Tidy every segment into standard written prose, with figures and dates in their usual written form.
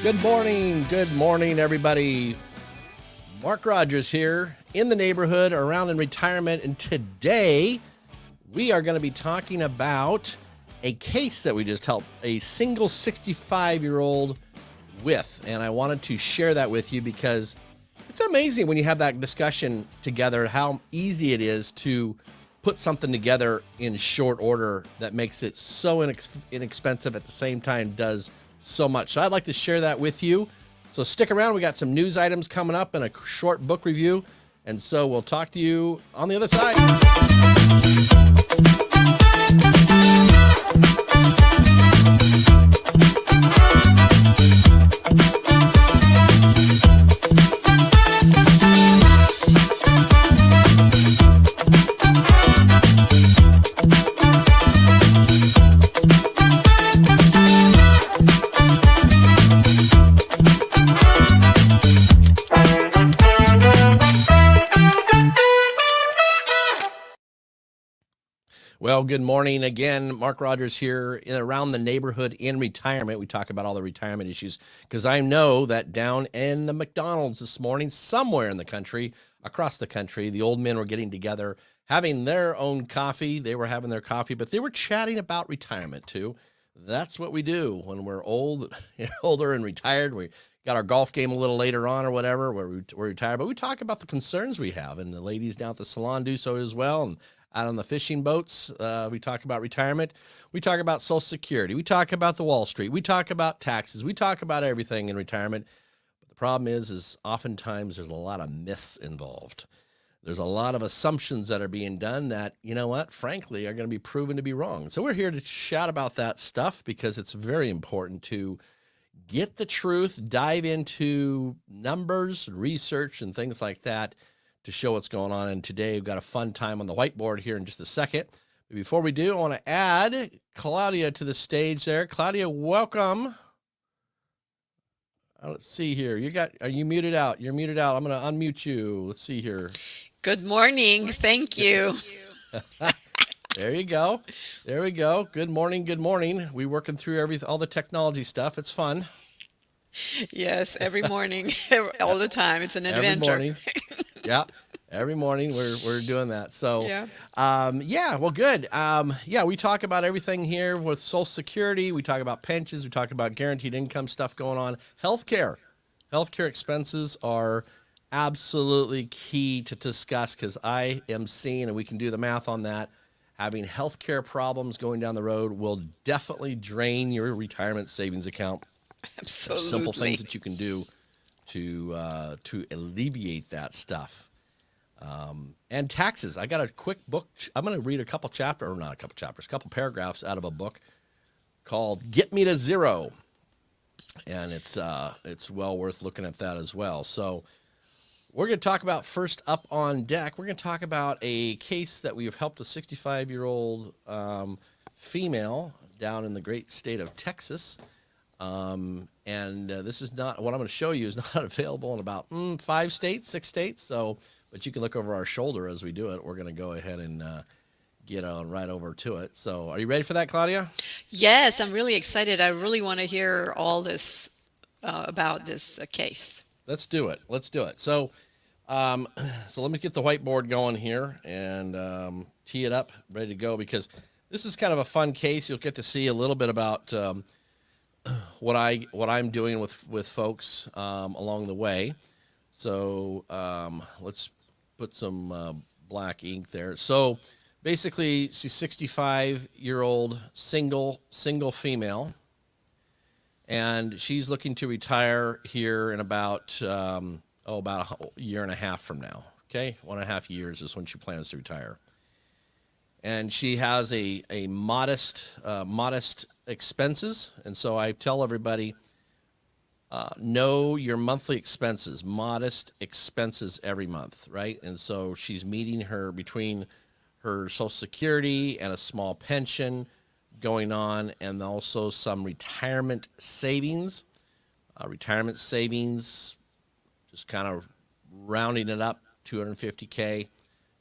Good morning, everybody. Mark Rogers here in the neighborhood, around in retirement, and today we are going to be talking about a case that we just helped a single 65-year-old with, and I wanted to share that with you because it's amazing when you have that discussion together how easy it is to put something together in short order that makes it so inexpensive at the same time does so much. So I'd like to share that with you. So stick around. We got some news items coming up and a short book review. And so we'll talk to you on the other side. Well, good morning again. Mark Rogers here around the neighborhood in retirement. We talk about all the retirement issues because I know that down in the McDonald's this morning, somewhere in the country, across the country, the old men were getting together, having their own coffee. They were having their coffee, but they were chatting about retirement too. That's what we do when we're old, older and retired. We got our golf game a little later on or whatever, where we're retired, but we talk about the concerns we have, and the ladies down at the salon do so as well. And out on the fishing boats, we talk about retirement. We talk about Social Security. We talk about the Wall Street. We talk about taxes. We talk about everything in retirement. But the problem is oftentimes there's a lot of myths involved. There's a lot of assumptions that are being done that, you know what, frankly, are going to be proven to be wrong. So we're here to chat about that stuff because it's very important to get the truth, dive into numbers, research, and things like that to show what's going on. And today we've got a fun time on the whiteboard here in just a second. But before we do, I want to add Claudia to the stage there. Claudia, welcome. Let's see here. Are you muted out? You're muted out. I'm going to unmute you. Let's see here. Good morning. Thank you. There you go. There we go. Good morning. Good morning. We working through all the technology stuff. It's fun. Yes, every morning, all the time. It's an adventure. Every morning. Yeah. Every morning we're doing that. So, well, good. We talk about everything here with Social Security. We talk about pensions. We talk about guaranteed income stuff going on. Healthcare expenses are absolutely key to discuss because I am seeing, and we can do the math on that, having healthcare problems going down the road will definitely drain your retirement savings account. Absolutely. Simple things that you can do to alleviate that stuff. And taxes. I got a quick book. I'm going to read a couple paragraphs out of a book called Get Me to Zero. And it's well worth looking at that as well. So we're going to talk about first up on deck. We're going to talk about a case that we have helped a 65-year-old female down in the great state of Texas. This is not what I'm going to show you is not available in about 6 states. So, but you can look over our shoulder as we do it. We're going to go ahead and get on right over to it. So are you ready for that, Claudia? Yes, I'm really excited. I really want to hear all this about this case. Let's do it. So, let me get the whiteboard going here and tee it up, ready to go, because this is kind of a fun case. You'll get to see a little bit about what I'm doing with folks along the way. So let's put some black ink there. So basically, she's 65-year-old single female, and she's looking to retire here in about a year and a half from now. Okay, 1.5 years is when she plans to retire. And she has a modest expenses. And so I tell everybody, know your monthly expenses, modest expenses every month, right? And so she's meeting between her Social Security and a small pension going on, and also some retirement savings. Just kind of rounding it up, $250K.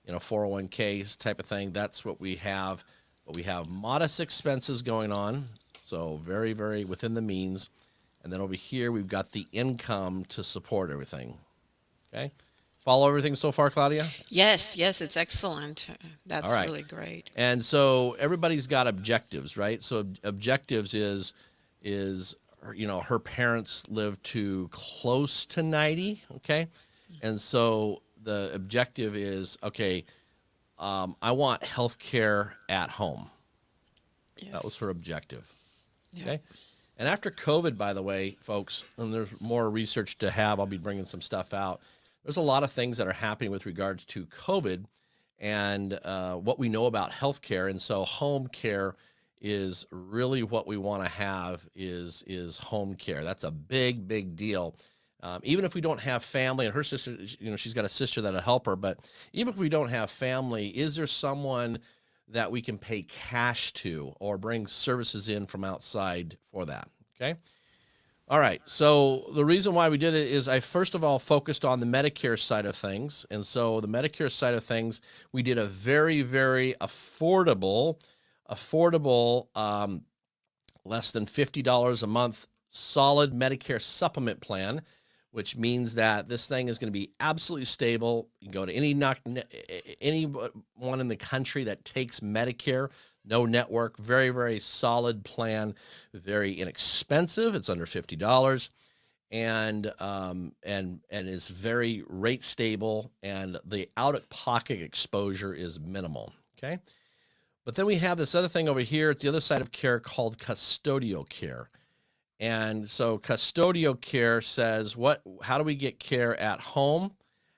401ks type of thing. That's what we have. But we have modest expenses going on, so very, very within the means. And then over here, we've got the income to support everything. Okay. Follow everything so far, Claudia? Yes, yes, it's excellent. All That's right. really great. And so everybody's got objectives, right? So objectives is her parents live to close to 90, okay? And so the objective is, okay, I want health care at home. That was Yes. her objective. Yeah. Okay. And after COVID, by the way, folks, and there's more research to have, I'll be bringing some stuff out. There's a lot of things that are happening with regards to COVID and what we know about healthcare. And so home care is really what we want to have is home care. That's a big, big deal. Even if we don't have family, and her sister, she's got a sister that'll help her, but even if we don't have family, is there someone that we can pay cash to or bring services in from outside for that? Okay. All right. So the reason why we did it is I first of all focused on the Medicare side of things. And so the Medicare side of things, we did a very, very affordable, less than $50 a month, solid Medicare supplement plan, which means that this thing is going to be absolutely stable. You can go to anyone in the country that takes Medicare, no network, very, very solid plan, very inexpensive. It's under $50 and is very rate stable, and the out-of-pocket exposure is minimal. Okay. But then we have this other thing over here. It's the other side of care called custodial care. And so custodial care says, how do we get care at home?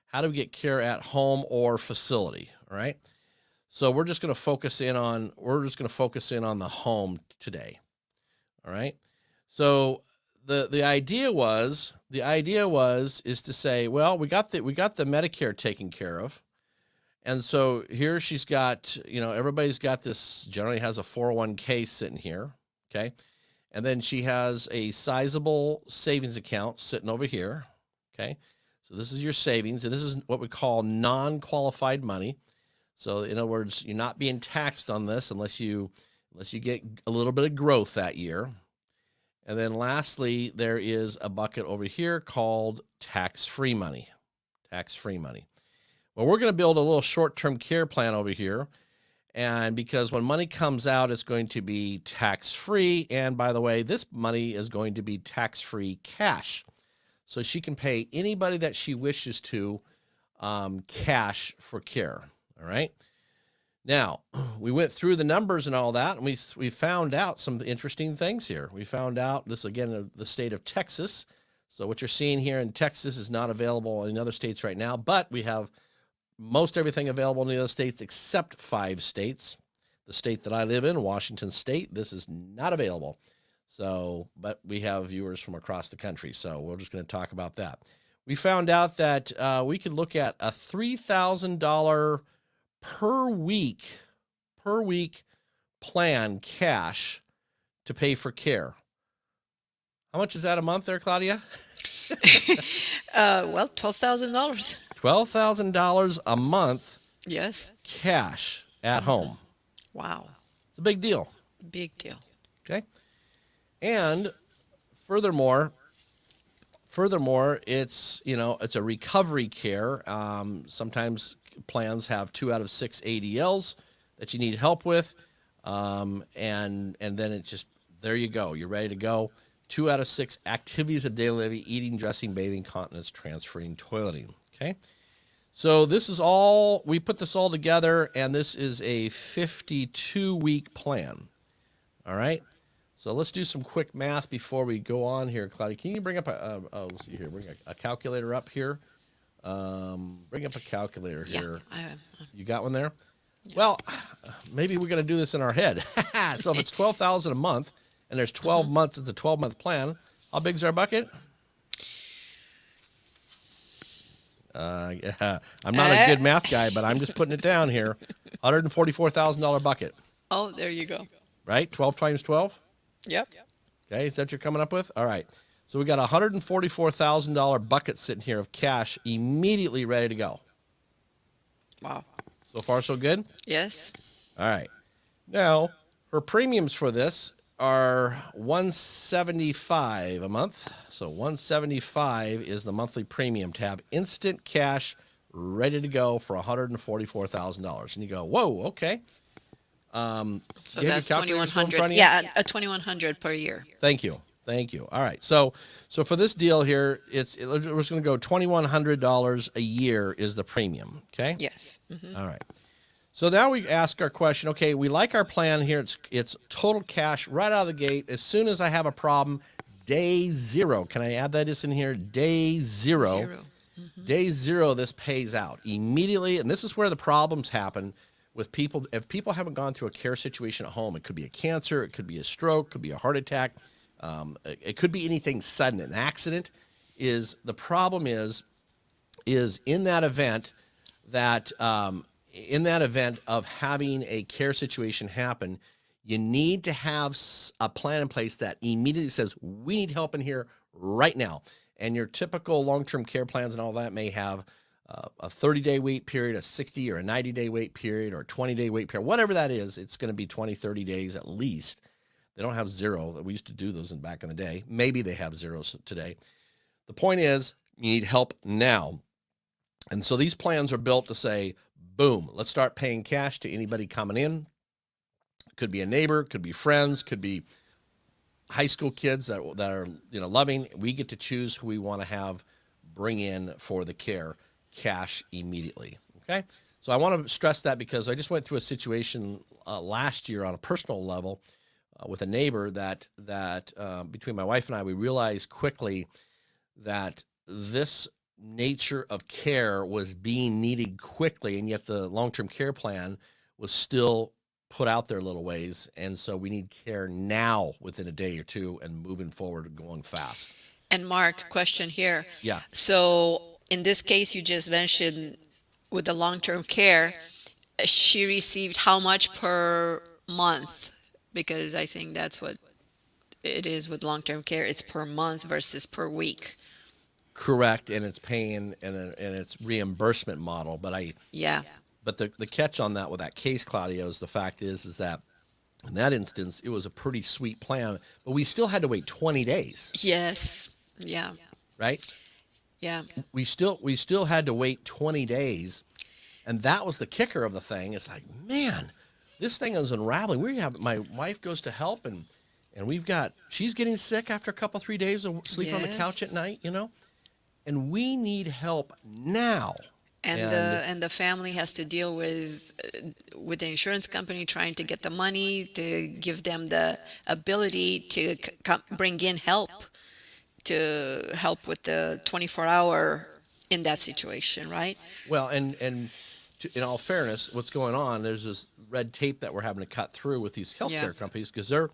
How do we get care at home or facility? All right. So we're just going to focus in on the home today. All right. So the idea was is to say, well, we got the Medicare taken care of. And so here she's got, everybody's got this, generally has a 401k sitting here. Okay. And then she has a sizable savings account sitting over here. Okay. So this is your savings, and this is what we call non-qualified money. So in other words, you're not being taxed on this unless you get a little bit of growth that year. And then lastly, there is a bucket over here called tax-free money. Tax-free money. Well, we're going to build a little short-term care plan over here. And because when money comes out, it's going to be tax-free. And by the way, this money is going to be tax-free cash. So she can pay anybody that she wishes to cash for care. All right. Now, we went through the numbers and all that, and we found out some interesting things here. We found out this, again, the state of Texas. So what you're seeing here in Texas is not available in other states right now, but we have most everything available in the other states except 5 states. The state that I live in, Washington State, this is not available. So, but we have viewers from across the country, so we're just going to talk about that. We found out that we could look at a $3,000 per week plan cash to pay for care. How much is that a month there, Claudia? Well, $12,000. $12,000 a month. Yes. Cash at home. Wow. It's a big deal. Big deal. Okay. And furthermore, it's, it's a recovery care. Sometimes plans have 2 out of 6 ADLs that you need help with. And then it just, there you go. You're ready to go. 2 out of 6 activities of daily living: eating, dressing, bathing, continence, transferring, toileting. Okay. So this is all, we put this all together, and this is a 52-week plan. All right. So let's do some quick math before we go on here. Claudia, can you bring up let's see here, bring a calculator up here. Bring up a calculator here. You got one there? Yeah. Well, maybe we're going to do this in our head. So if it's $12,000 a month and there's 12 months, it's a 12-month plan. How big's our bucket? Yeah, I'm not a good math guy, but I'm just putting it down here. $144,000 bucket. Oh, there you go. Right? 12 times 12? Yep. Okay, is that what you're coming up with? All right. So we got a $144,000 bucket sitting here of cash immediately ready to go. Wow. So far, so good? Yes. All right. Now, her premiums for this are 175 a month. So 175 is the monthly premium to have instant cash ready to go for $144,000. And you go, whoa, okay. So You have your that's calculator still in 2,100. front of you? Yeah, a 2,100 per year. Thank you. Thank you. All right. So for this deal here, we're just going to go $2,100 a year is the premium. Okay. Yes. All right. So now we ask our question. Okay, we like our plan here. It's total cash right out of the gate. As soon as I have a problem, day zero. Can I add that in here? Day zero. Zero. Day zero, this pays out immediately. And this is where the problems happen with people. If people haven't gone through a care situation at home, it could be a cancer, it could be a stroke, could be a heart attack. It could be anything sudden. An accident is the problem is in that event that of having a care situation happen, you need to have a plan in place that immediately says, we need help in here right now. And your typical long-term care plans and all that may have a 30-day wait period, a 60 or a 90-day wait period, or a 20-day wait period, whatever that is. It's going to be 20, 30 days at least. They don't have zero. We used to do those back in the day. Maybe they have zeros today. The point is, you need help now. And so these plans are built to say, boom, let's start paying cash to anybody coming in. Could be a neighbor, could be friends, could be high school kids that are loving. We get to choose who we want to have bring in for the care, cash immediately. Okay, so I want to stress that because I just went through a situation last year on a personal level with a neighbor that between my wife and I, we realized quickly that this nature of care was being needed quickly, and yet the long-term care plan was still put out there a little ways. And so we need care now within a day or two and moving forward and going fast. And Mark, question here. Yeah. So in this case, you just mentioned with the long-term care, she received how much per month? Because I think that's what it is with long-term care. It's per month versus per week. Correct. And it's paying and it's reimbursement model. But But the catch on that with that case, Claudio, is the fact is that in that instance, it was a pretty sweet plan, but we still had to wait 20 days. Yes. Yeah. Right? Yeah. We still had to wait 20 days. And that was the kicker of the thing. It's like, man, this thing is unraveling. My wife goes to help and she's getting sick after a couple, 3 days of sleeping on the couch at night, and we need help now. And the family has to deal with the insurance company trying to get the money to give them the ability to bring in help to help with the 24-hour in that situation, right? Well, and in all fairness, what's going on? There's this red tape that we're having to cut through with these healthcare companies because they're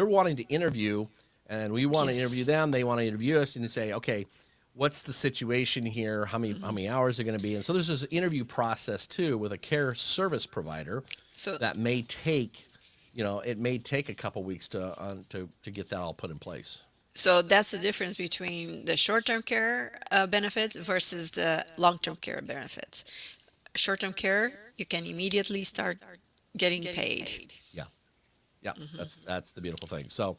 wanting to interview, and we want to interview them. They want to interview us and say, okay, what's the situation here? How many hours are going to be? And so there's this interview process too with a care service provider. So that may take, it may take a couple weeks to get that all put in place. So that's the difference between the short-term care benefits versus the long-term care benefits. Short-term care, you can immediately start getting paid. Yeah, that's the beautiful thing. So.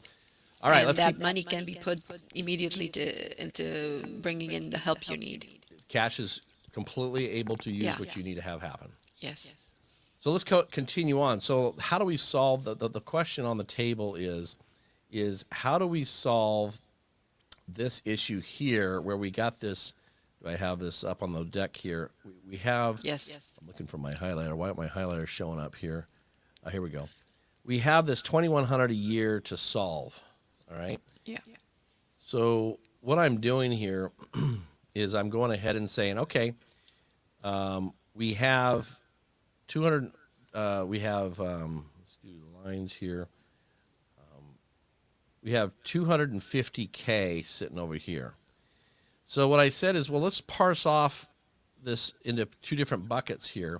All right, and that money can be put immediately into bringing in the help you need. Cash is completely able to use what you need to have happen. Yes. So let's continue on. So how do we solve the question on the table is how do we solve this issue here where we got this? Do I have this up on the deck here? We have. Yes. I'm looking for my highlighter. Why aren't my highlighters showing up here? Here we go. We have this $2,100 a year to solve. All right. Yeah. So what I'm doing here is I'm going ahead and saying, okay, we have 200. Let's do the lines here. We have 250K sitting over here. So what I said is, well, let's parse off this into two different buckets here,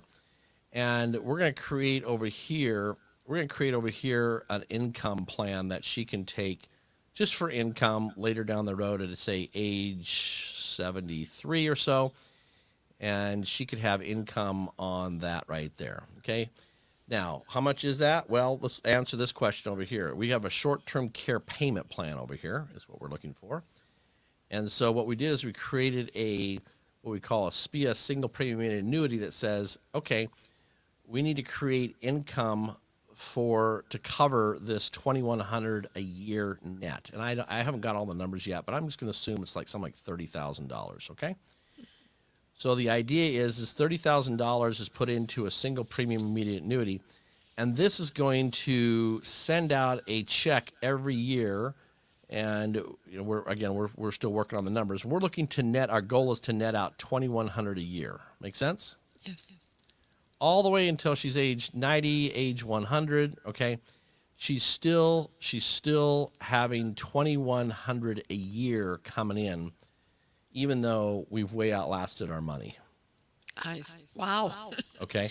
and we're going to create over here. We're going to create over here an income plan that she can take just for income later down the road at, say, age 73 or so. And she could have income on that right there. Okay. Now, how much is that? Well, let's answer this question over here. We have a short-term care payment plan over here is what we're looking for. And so what we did is we created what we call a SPIA, single premium annuity, that says, okay, we need to create income to cover this $2,100 a year net. And I haven't got all the numbers yet, but I'm just going to assume it's like something like $30,000. Okay. So the idea is $30,000 is put into a single premium immediate annuity, and this is going to send out a check every year. And we're still working on the numbers. We're looking to net. Our goal is to net out $2,100 a year. Make sense? Yes. All the way until she's age 90, age 100. Okay, she's still having $2,100 a year coming in, even though we've way outlasted our money. Wow. Okay.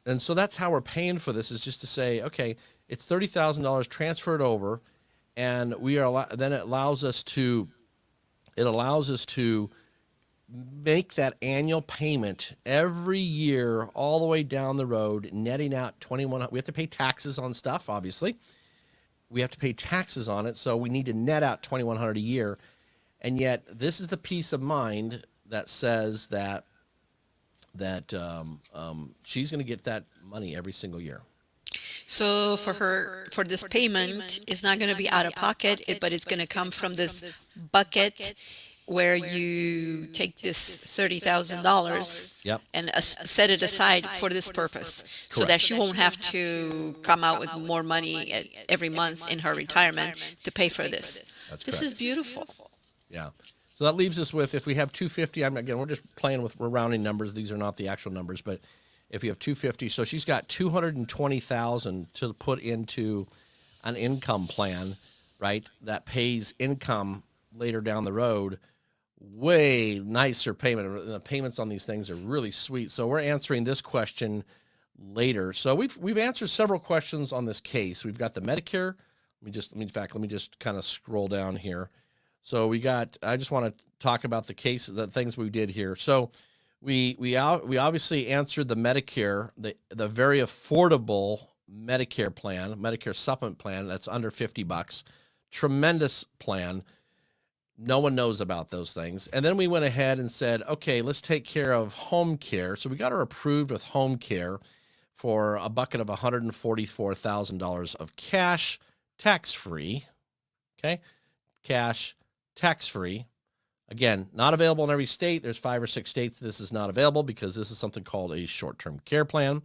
And so that's how we're paying for this, is just to say, okay, it's $30,000 transferred over, and then it allows us to make that annual payment every year all the way down the road, netting out $2,100. We have to pay taxes on stuff, obviously. We have to pay taxes on it, so we need to net out $2,100 a year. And yet, this is the peace of mind that says that she's going to get that money every single year. So for this payment, it's not going to be out of pocket, but it's going to come from this bucket where you take this $30,000 Yep. and set it aside for this purpose, so that she won't have to come out with more money every month in her retirement to pay for this. That's This correct. is beautiful. Yeah. So that leaves us with, if we have 250, we're just we're rounding numbers. These are not the actual numbers, but if you have 250, so she's got 220,000 to put into an income plan, right? That pays income later down the road. Way nicer payment. The payments on these things are really sweet. So we're answering this question later. So we've answered several questions on this case. We've got the Medicare. Let me just kind of scroll down here. So I just want to talk about the case, the things we did here. So we obviously answered the Medicare, the very affordable Medicare plan, Medicare supplement plan that's under $50. Tremendous plan. No one knows about those things. And then we went ahead and said, okay, let's take care of home care. So we got her approved with home care for a bucket of $144,000 of cash, tax-free. Okay. Cash, tax-free. Again, not available in every state. There's 5 or 6 states this is not available, because this is something called a short-term care plan.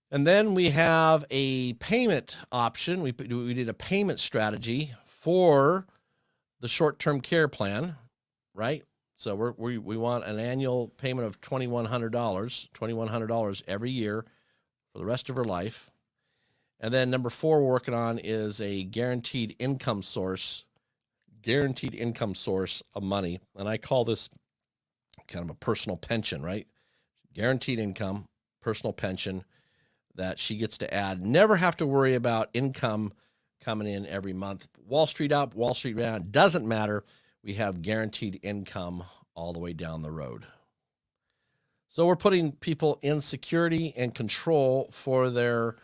And then we have a payment option. We did a payment strategy for the short-term care plan, right? So we want an annual payment of $2,100 every year for the rest of her life. And then number 4 we're working on is a guaranteed income source of money. And I call this kind of a personal pension, right? Guaranteed income, personal pension that she gets to add. Never have to worry about income coming in every month. Wall Street up, Wall Street down, doesn't matter. We have guaranteed income all the way down the road. So we're putting people in security and control for their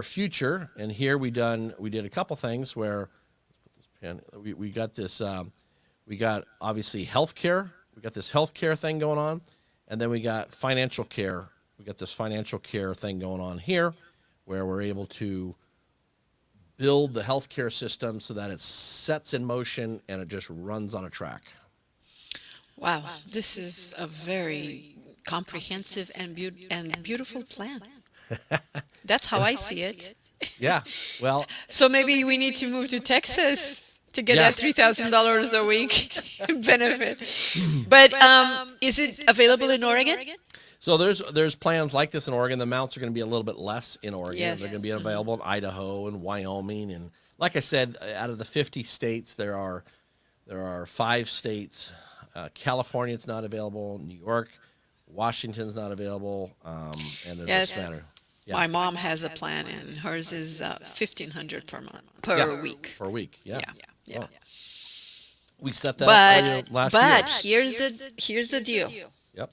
future. And here we did a couple things where we got this. We got obviously healthcare. We got this healthcare thing going on, and then we got financial care. We got this financial care thing going on here, where we're able to build the healthcare system so that it sets in motion and it just runs on a track. Wow, this is a very comprehensive and beautiful plan. That's how I see it. Yeah. Well, So maybe we need to move to Texas to get that $3,000 a week benefit. But is it available in Oregon? so there's plans like this in Oregon. The amounts are going to be a little bit less in Oregon. Yes. They're going to be available in Idaho and Wyoming, and like I said, out of the 50 states, there are 5 states. California, it's not available. New York, Washington's not available, and there's Yes. this matter. Yeah. My mom has a plan, and hers is $1,500 per week. Per week. Yeah. Yeah. Well, we set that up for you last year. But here's the deal. Yep.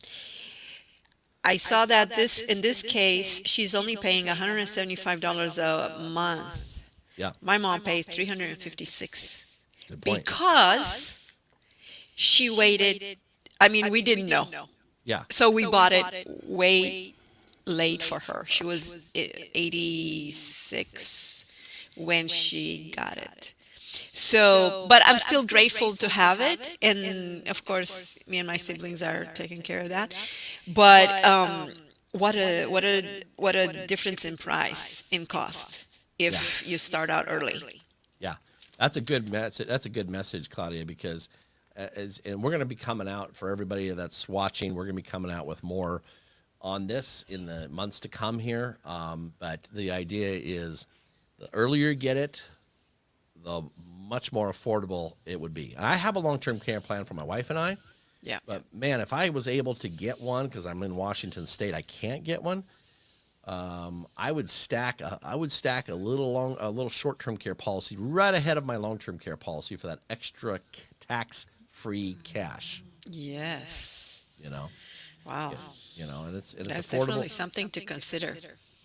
I saw that in this case, she's only paying $175 a month. Yeah, My mom pays 356 good point. because she waited. I mean, we didn't know. Yeah, So we bought it way late for her. She was 86 when she got it. So, but I'm still grateful to have it. And of course, me and my siblings are taking care of that. But what a difference in price, in cost, if you start out early. yeah, that's a good message. That's a good message, Claudia, because and we're going to be coming out for everybody that's watching. We're going to be coming out with more on this in the months to come here. But the idea is, the earlier you get it, the much more affordable it would be. I have a long-term care plan for my wife and I. Yeah. But man, if I was able to get one, because I'm in Washington State, I can't get one. I would stack a little short-term care policy right ahead of my long-term care policy for that extra tax-free cash. Yes. You know, Wow. and it's That's affordable. definitely something to consider.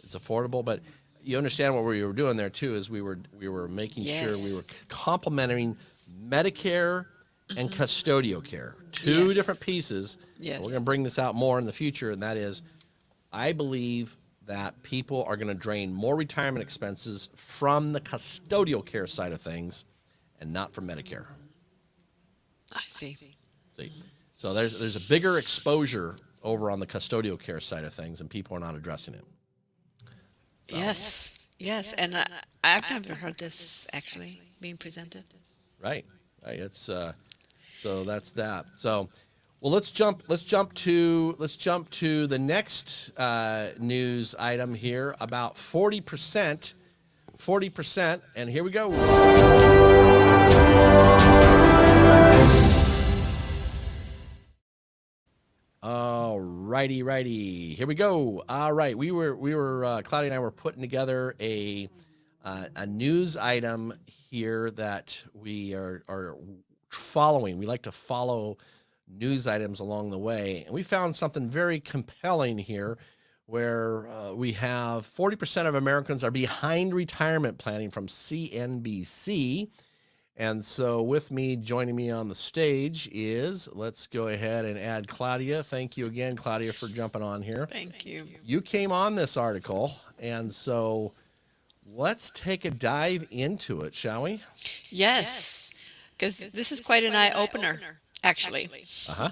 It's affordable, but you understand what we were doing there too is we were making sure we were complementing Medicare and custodial care, two Yes. different pieces. Yes. We're going to bring this out more in the future, and that is, I believe that people are going to drain more retirement expenses from the custodial care side of things, and not from Medicare. I see. See, so there's a bigger exposure over on the custodial care side of things, and people are not addressing it. Yes. Yes. And I've never heard this actually being presented. Right. It's so that's that. So, well, let's jump to the next news item here about 40%, and here we go. All righty. Here we go. All right, we were Claudia and I were putting together a news item here that we are following. We like to follow news items along the way, and we found something very compelling here, where we have 40% of Americans are behind retirement planning from CNBC. And so joining me on the stage is, let's go ahead and add Claudia. Thank you again, Claudia, for jumping on here. Thank you. You came on this article, and so let's take a dive into it, shall we? Yes. Because this is quite an eye-opener, actually. Uh-huh.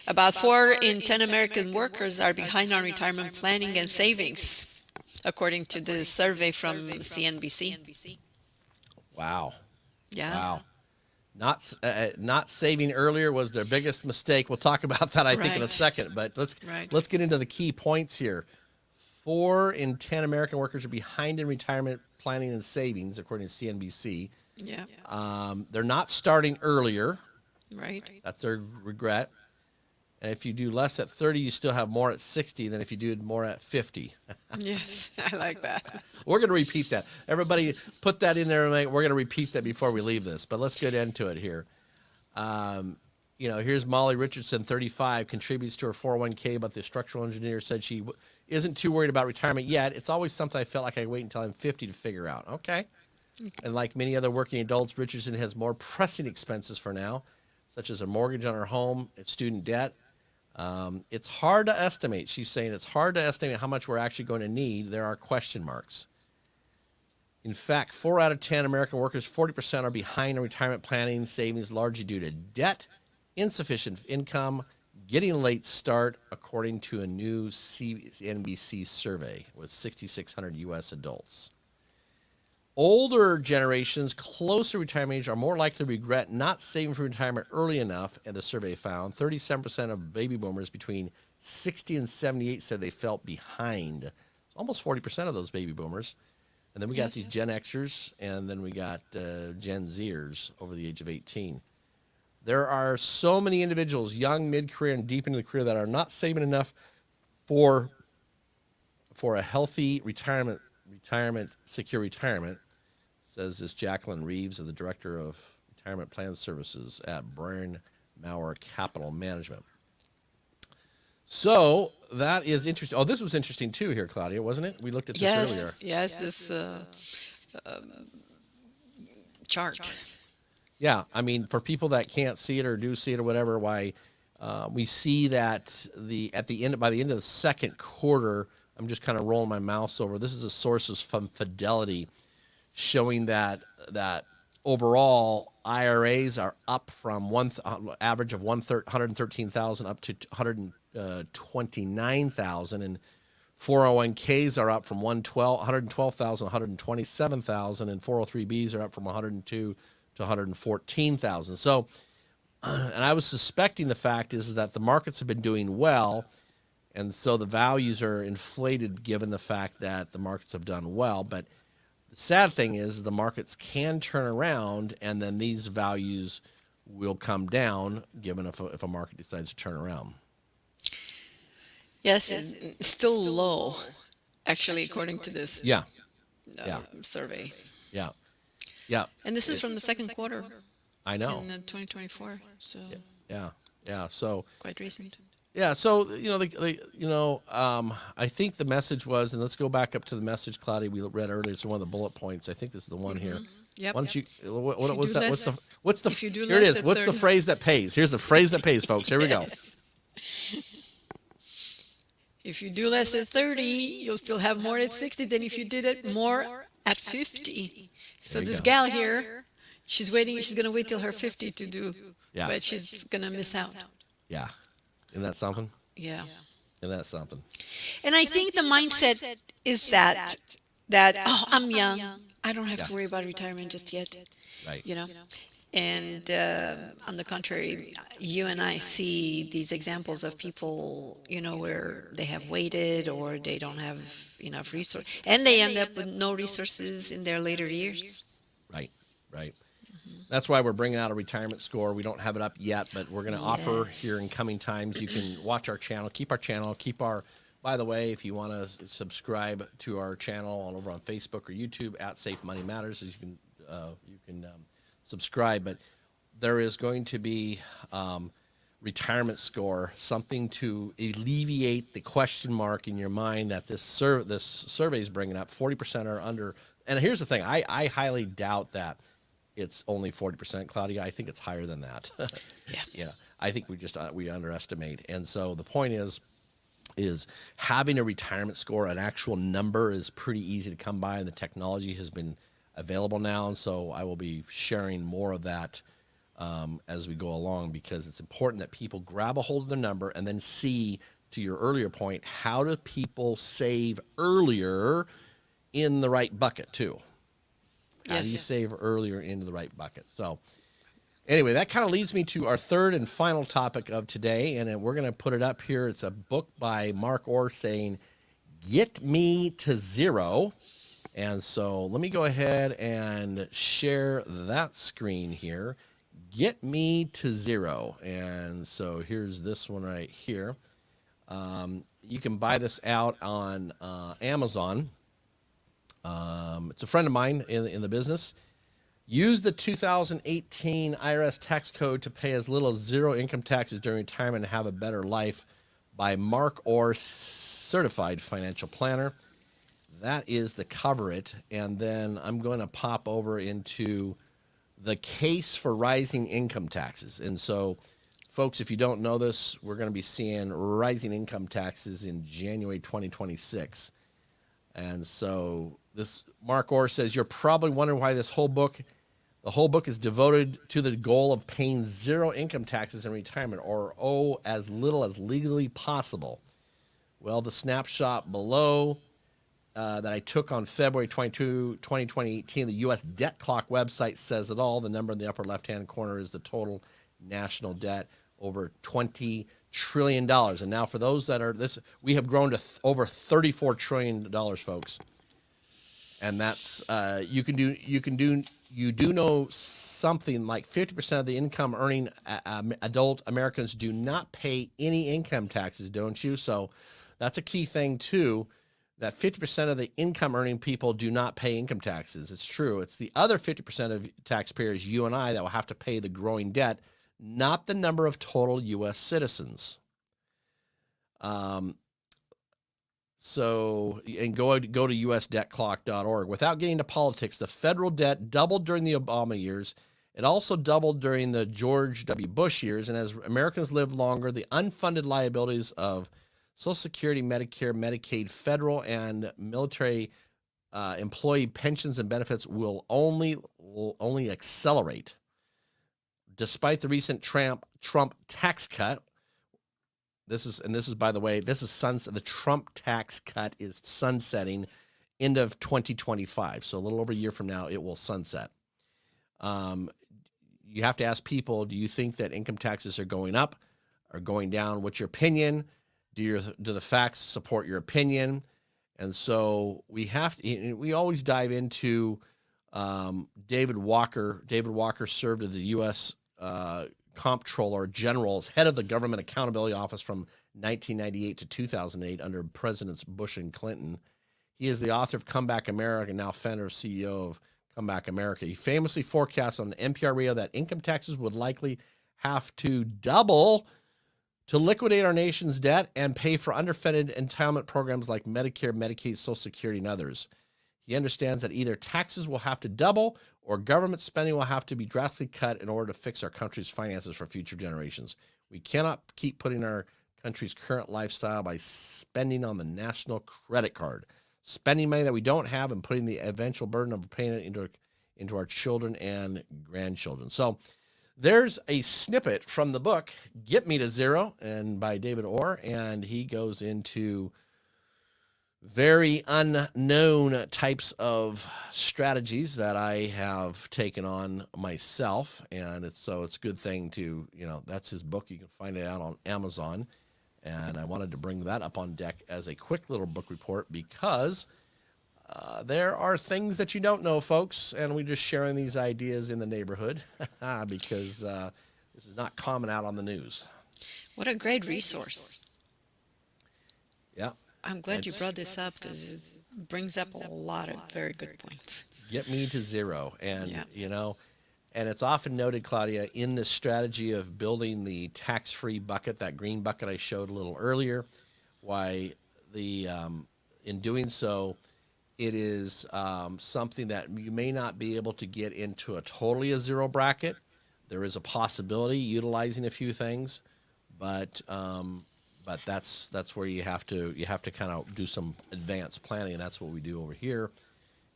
About 4 in 10 American workers are behind on retirement planning and savings, according to the survey from CNBC. Wow. Yeah. Wow. Not saving earlier was their biggest mistake. We'll talk about that, I think, in a second. But let's get into the key points here. 4 in 10 American workers are behind in retirement planning and savings, according to CNBC. Yeah. They're not starting earlier. Right. That's their regret. And if you do less at 30, you still have more at 60 than if you do more at 50. Yes, I like that. We're going to repeat that. Everybody put that in there. We're going to repeat that before we leave this, but let's get into it here. Here's Molly Richardson, 35, contributes to her 401k, but the structural engineer said she isn't too worried about retirement yet. It's always something I felt like I wait until I'm 50 to figure out. Okay. And like many other working adults, Richardson has more pressing expenses for now, such as a mortgage on her home, student debt. It's hard to estimate. She's saying it's hard to estimate how much we're actually going to need. There are question marks. In fact, 4 out of 10 American workers, 40%, are behind in retirement planning savings, largely due to debt, insufficient income, getting a late start, according to a new CNBC survey with 6,600 U.S. adults. Older generations closer to retirement age are more likely to regret not saving for retirement early enough, and the survey found 37% of baby boomers between 60 and 78 said they felt behind. Almost 40% of those baby boomers. And then we got these Gen Xers, and then we got Gen Zers over the age of 18. There are so many individuals, young, mid-career, and deep into the career, that are not saving enough for a healthy secure retirement, says this Jacqueline Reeves, the director of retirement plan services at Bryn Mawr Capital Management. So that is interesting. Oh, this was interesting too here, Claudia, wasn't it? We looked at this earlier. Yes, this chart. Yeah, I mean, for people that can't see it or do see it or whatever, why we see that by the end of the second quarter, I'm just kind of rolling my mouse over. This is a sources from Fidelity showing that overall IRAs are up from average of 113,000 up to 129,000, and 401ks are up from 112,000, 127,000, and 403bs are up from 102 to 114,000. So, and I was suspecting the fact is that the markets have been doing well, and so the values are inflated given the fact that the markets have done well. But the sad thing is the markets can turn around, and then these values will come down given if a market decides to turn around. Yes, it's still low, actually, according to this survey. Yeah. Yeah. And this is from the second quarter. I know. In 2024. So yeah. So quite recent. Yeah. So I think the message was, and let's go back up to the message, Claudia, we read earlier. It's one of the bullet points. I think this is the one here. Yep. Why don't you? What was that? What's the? If you do Here it less is. than What's the 30 phrase that pays? Here's the phrase that pays, folks. Here we go. If you do less than 30, you'll still have more at 60 than if you did it more at 50. So this gal here, she's waiting. She's gonna wait till her 50 to do. Yeah. But she's gonna miss out. Yeah. Isn't that something? Yeah. Isn't that something? And I think the mindset is that oh, I'm young. I don't have to worry about retirement just yet. Right. And on the contrary, you and I see these examples of people, where they have waited or they don't have enough resources, and they end up with no resources in their later years. Right. That's why we're bringing out a retirement score. We don't have it up yet, but we're going to offer here in coming times. You can watch our channel, by the way, if you want to subscribe to our channel all over on Facebook or YouTube at Safe Money Matters, you can subscribe. But there is going to be retirement score, something to alleviate the question mark in your mind that this survey is bringing up. 40% are under. And here's the thing. I highly doubt that it's only 40%, Claudia. I think it's higher than that. Yeah. I think we underestimate. And so the point is having a retirement score, an actual number, is pretty easy to come by, and the technology has been available now. And so I will be sharing more of that as we go along, because it's important that people grab a hold of the number and then see, to your earlier point, how do people save earlier in the right bucket too? How do you save earlier into the right bucket? So anyway, that kind of leads me to our third and final topic of today, and we're going to put it up here. It's a book by Mark Orr saying, "Get Me to Zero." And so let me go ahead and share that screen here. Get Me to Zero. And so here's this one right here. You can buy this out on Amazon. It's a friend of mine in the business. Use the 2018 IRS tax code to pay as little as zero income taxes during retirement and have a better life, by Mark Orr, certified financial planner. That is the cover it. And then I'm going to pop over into the case for rising income taxes. And so, folks, if you don't know this, we're going to be seeing rising income taxes in January 2026. And so this Mark Orr says, you're probably wondering why the whole book is devoted to the goal of paying zero income taxes in retirement, or owe as little as legally possible. Well, the snapshot below that I took on February 22, 2018, the U.S. Debt Clock website says it all. The number in the upper left-hand corner is the total national debt, over $20 trillion. And now for those that are we have grown to over $34 trillion, folks. And that's you do know something like 50% of the income earning adult Americans do not pay any income taxes, don't you? So that's a key thing too, that 50% of the income earning people do not pay income taxes. It's true. It's the other 50% of taxpayers, you and I, that will have to pay the growing debt, not the number of total U.S. citizens. Um, and go to usdebtclock.org. Without getting into politics, the federal debt doubled during the Obama years. It also doubled during the George W. Bush years. And as Americans live longer, the unfunded liabilities of Social Security, Medicare, Medicaid, federal and military employee pensions and benefits will only accelerate. Despite the recent Trump tax cut, this is by the way, the Trump tax cut is sunsetting end of 2025. So a little over a year from now, it will sunset. You have to ask people, do you think that income taxes are going up or going down? What's your opinion? Do the facts support your opinion? And so we always dive into David Walker. David Walker served as the U.S. Comptroller General as head of the Government Accountability Office from 1998 to 2008 under Presidents Bush and Clinton. He is the author of Come Back America and now founder and CEO of Come Back America. He famously forecast on NPR radio that income taxes would likely have to double to liquidate our nation's debt and pay for underfunded entitlement programs like Medicare, Medicaid, Social Security, and others. He understands that either taxes will have to double or government spending will have to be drastically cut in order to fix our country's finances for future generations. We cannot keep putting our country's current lifestyle by spending on the national credit card, spending money that we don't have and putting the eventual burden of paying it into our children and grandchildren. So there's a snippet from the book, Get Me to Zero, and by David Orr, and he goes into very unknown types of strategies that I have taken on myself. And it's a good thing to, that's his book. You can find it out on Amazon. And I wanted to bring that up on deck as a quick little book report because there are things that you don't know, folks. And we're just sharing these ideas in the neighborhood because this is not common out on the news. What a great resource. Yeah. I'm glad you brought this up because it brings up a lot of very good points. Get Me to Zero. And, and it's often noted, Claudia, in the strategy of building the tax-free bucket, that green bucket I showed a little earlier, why in doing so, it is something that you may not be able to get into a totally a zero bracket. There is a possibility utilizing a few things, but that's where you have to kind of do some advanced planning, and that's what we do over here.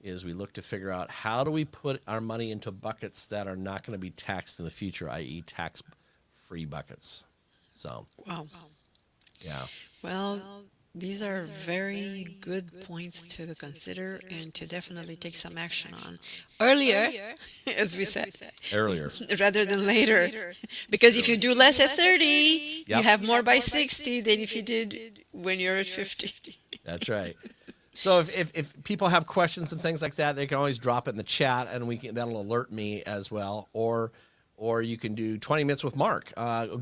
Is we look to figure out how do we put our money into buckets that are not going to be taxed in the future, i.e., tax-free buckets. So, wow, yeah. Well, these are very good points to consider and to definitely take some action on earlier, as we said. Earlier. Rather than later. Because if you do less at 30, you have more by 60 than if you did when you're at 50. That's right. So if people have questions and things like that, they can always drop it in the chat, and that'll alert me as well. Or you can do 20 minutes with Mark.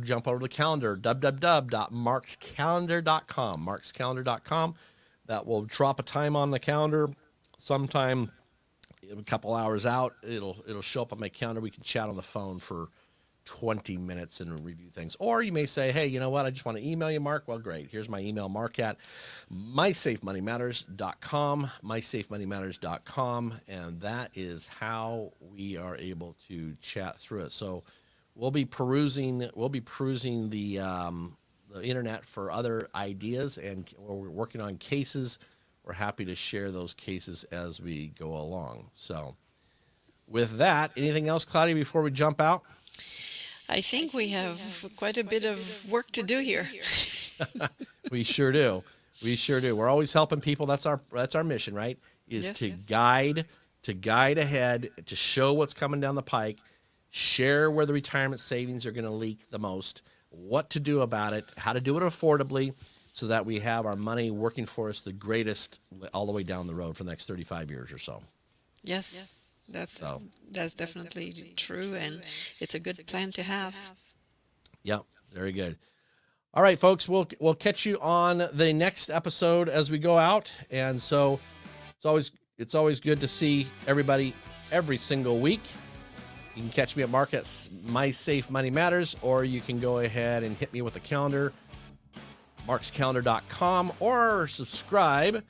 Jump over to the calendar, www.markscalendar.com. Markscalendar.com. That will drop a time on the calendar. Sometime a couple hours out, it'll show up on my calendar. We can chat on the phone for 20 minutes and review things. Or you may say, hey, you know what? I just want to email you, Mark. Well, great. Here's my email, mark@mysafemoneymatters.com, mysafemoneymatters.com. And that is how we are able to chat through it. So we'll be perusing the internet for other ideas, and we're working on cases. We're happy to share those cases as we go along. So with that, anything else, Claudia, before we jump out? I think we have quite a bit of work to do here. We sure do. We're always helping people. That's our mission, right? To guide ahead, to show what's coming down the pike, share where the retirement savings are going to leak the most, what to do about it, how to do it affordably, so that we have our money working for us the greatest all the way down the road for the next 35 years or so. Yes. That's definitely true, and it's a good plan to have. Yep, very good. All right, folks, we'll catch you on the next episode as we go out. And so it's always good to see everybody every single week. You can catch me at Mark at My Safe Money Matters, or you can go ahead and hit me with the calendar markscalendar.com, or subscribe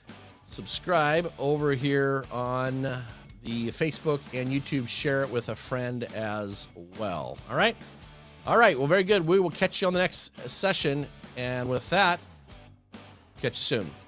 over here on the Facebook and YouTube. Share it with a friend as well. All right. Well, very good. We will catch you on the next session. And with that, catch you soon.